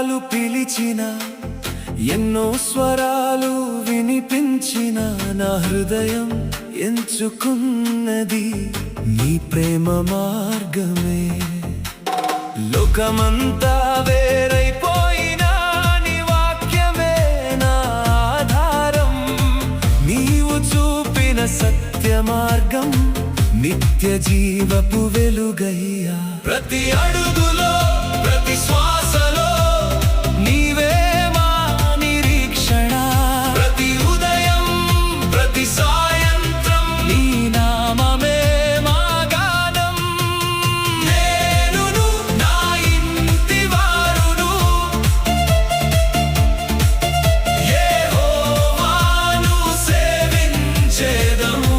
నామాలు పిలిచిన ఎన్నో స్వరాలు వినిపించిన నా హృదయం ఎంచుకున్నది నీ ప్రేమ మార్గమే. లోకమంతా వేరైపోయినా నీ వాక్యమే నా ఆధారం. నీవు చూపిన సత్య మార్గం నిత్య జీవపు వెలుగయ్యా. ప్రతి అడుగులో ప్రతి శ్వాసలో నీవే మా నిరీక్షణ. ప్రతి ఉదయం ప్రతి సాయంత్రం నీ నామమే మా గానం. నేనును నా ఇంటి వారును యెహోవాను సేవించెదము.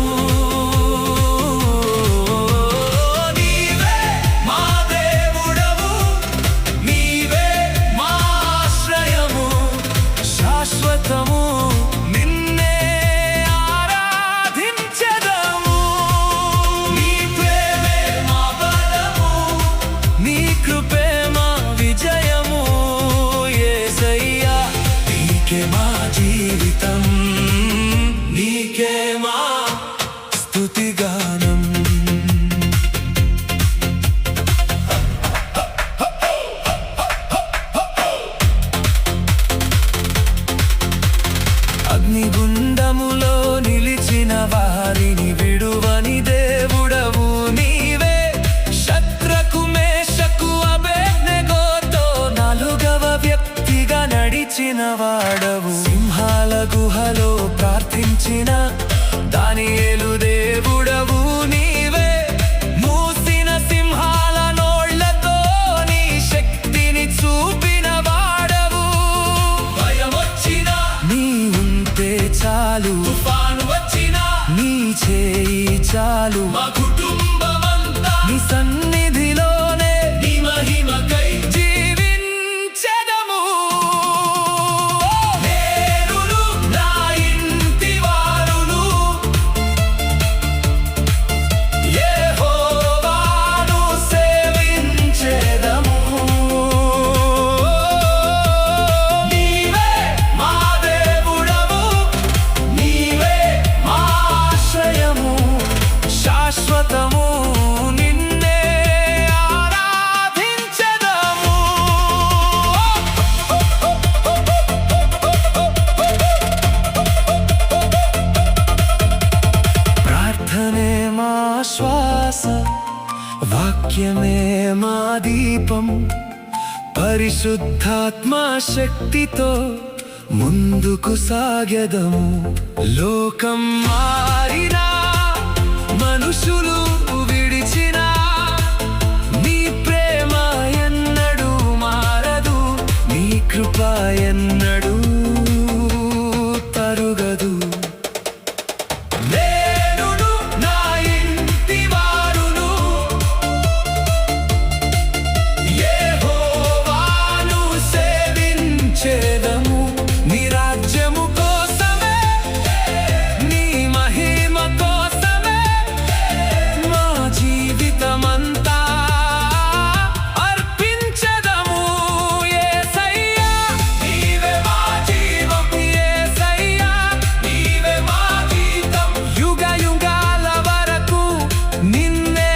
నిన్నే ఆరాధించెదము. నీ ప్రేమే మా బలము, నీ కృపే మా విజయము. యేసయ్యా నీకే మా జీవితం, నీకే మా స్తుతిగానం. అగ్నిగుండములో నిలిచిన వారిని విడువని దేవుడవు నీవే. శద్రకు మేషకు అబేద్నెగోతో నాలుగవ వ్యక్తిగా నడిచిన వాడవు. సింహాల గుహలో ప్రార్థించిన దానియేలు దేవుడవు నీవే. మూసిన సింహాల నోళ్లతో నీ శక్తిని చూపిన వాడవు. భయమొచ్చినా నీ చాలు, తుఫాను వచ్చినా నీ చేయి చాలు. మా కుటుంబమంతా నీ సన్నిధిలోనే నీ మహిమకై జీవించెదము. నేనును నా ఇంటి వారును యెహోవాను సేవించెదము. నీవే మా దేవుడవు, నీవే మా ఆశ్రయము. శాశ్వతము నిన్నే ఆరాధించెదము. ప్రార్థనే మా శ్వాస, వాక్యమే మా దీపం. పరిశుద్ధాత్మ శక్తితో ముందుకు సాగెదము. లోకం మారినా మనుషులు విడిచినా నీ ప్రేమ ఎన్నడూ మారదు. నీ కృప ఎన్నడూ తరుగదు. నేనును నా ఇంటి వారును యెహోవాను సేవించెదము. నీ రాజ్యము కోసమే, నీ మహిమ కోసమే మా జీవితమంతా అర్పించెదము. యేసయ్యా నీవే మా జీవం, యేసయ్యా నీవే మా గీతం. యుగ యుగాల వరకు నిన్నే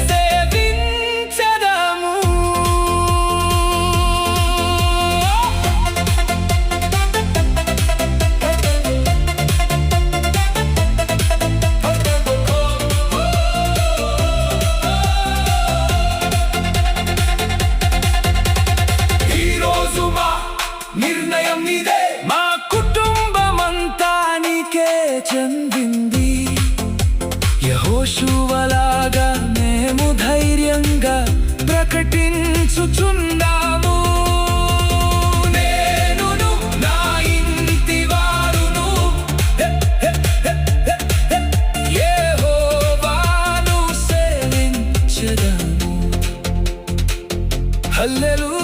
సేవించెదము. ఈరోజు మా నిర్ణయం నీదే. మా కుటుంబమంతా నీకే చెందింది. యెహోషువలాగా మేము ధైర్యంగా ప్రకటించుచున్నాము. నేనును నా ఇంటి వారును యెహోవాను సేవించెదము. హల్లెలూయా.